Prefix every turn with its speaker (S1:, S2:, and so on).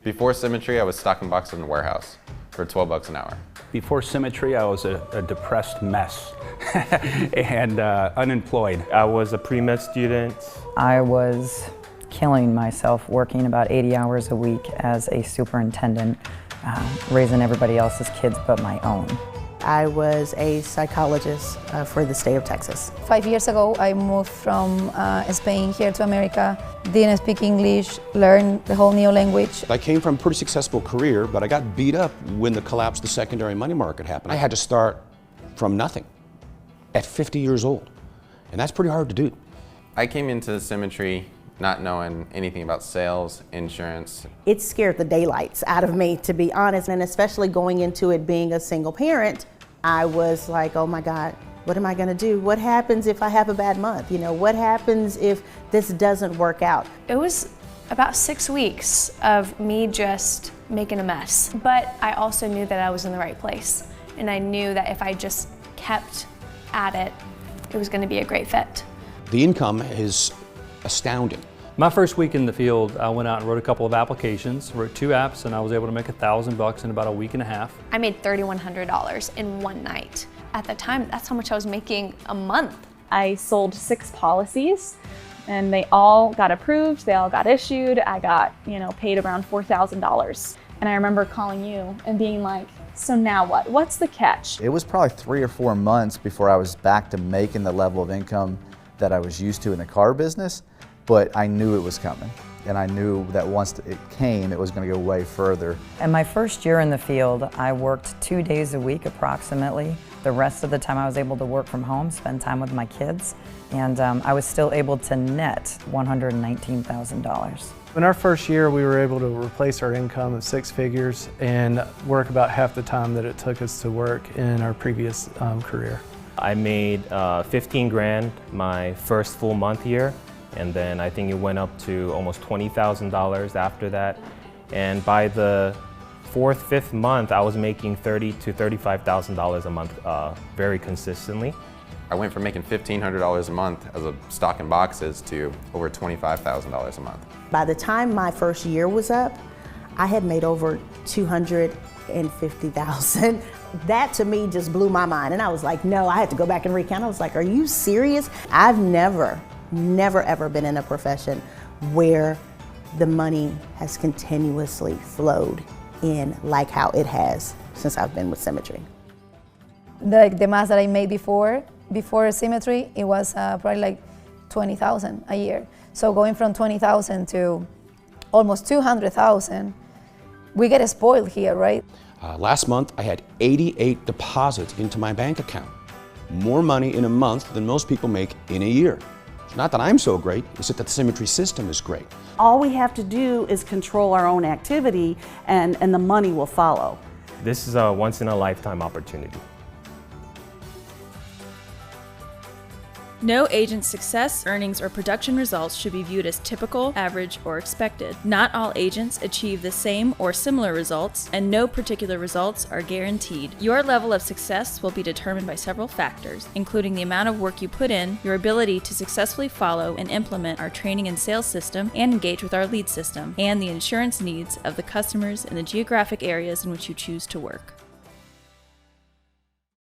S1: Before Symmetry, I was stocking boxes in a warehouse for 12 bucks an hour.
S2: Before Symmetry, I was a depressed mess and unemployed.
S3: I was a pre-med student.
S4: I was killing myself working about 80 hours a week as a superintendent, raising everybody else's kids but my own.
S5: I was a psychologist for the state of Texas.
S6: 5 years ago, I moved from Spain here to America. Didn't speak English, learned the whole new language.
S7: I came from a pretty successful career, but I got beat up when the collapse of the secondary money market happened. I had to start from nothing at 50 years old, and that's pretty hard to do.
S1: I came into Symmetry not knowing anything about sales, insurance.
S5: It scared the daylights out of me, to be honest, and especially going into it being a single parent, I was like, oh my God, what am I gonna do? What happens if I have a bad month? You know, what happens if this doesn't work out?
S8: It was about 6 weeks of me just making a mess. But I also knew that I was in the right place. And I knew that if I just kept at it, it was gonna be a great fit.
S7: The income is astounding.
S9: My first week in the field, I went out and wrote a couple of applications, wrote 2 apps, and I was able to make $1,000 in about a week and a half.
S8: I made $3,100 in one night. At the time, that's how much I was making a month.
S10: I sold 6 policies and they all got approved, they all got issued. I got, paid around $4,000. And I remember calling you and being like, so now what? What's the catch?
S11: It was probably 3 or 4 months before I was back to making the level of income that I was used to in the car business, but I knew it was coming. And I knew that once it came, it was going to go way further.
S4: In my first year in the field, I worked 2 days a week approximately. The rest of the time I was able to work from home, spend time with my kids, and I was still able to net $119,000.
S12: In our first year, we were able to replace our income of 6 figures and work about half the time that it took us to work in our previous career.
S3: I made 15 grand my first full month here, and then I think it went up to almost $20,000 after that. And by the 4th, 5th month, I was making $30,000 to $35,000 a month very consistently.
S1: I went from making $1,500 a month as a stocking boxes to over $25,000 a month.
S5: By the time my first year was up, I had made over $250,000. That to me just blew my mind. And I was like, no, I had to go back and recount. I was like, are you serious? I've never ever been in a profession where the money has continuously flowed in like how it has since I've been with Symmetry.
S6: The mass that I made before Symmetry, it was probably like $20,000 a year. So going from $20,000 to almost $200,000, we get spoiled here, right?
S7: Last month, I had 88 deposits into my bank account. More money in a month than most people make in a year. It's not that I'm so great, it's that the Symmetry system is great.
S13: All we have to do is control our own activity and the money will follow.
S3: This is a once-in-a-lifetime opportunity.
S14: No agent's success, earnings, or production results should be viewed as typical, average, or expected. Not all agents achieve the same or similar results, and no particular results are guaranteed. Your level of success will be determined by several factors, including the amount of work you put in, your ability to successfully follow and implement our training and sales system, and engage with our lead system, and the insurance needs of the customers in the geographic areas in which you choose to work.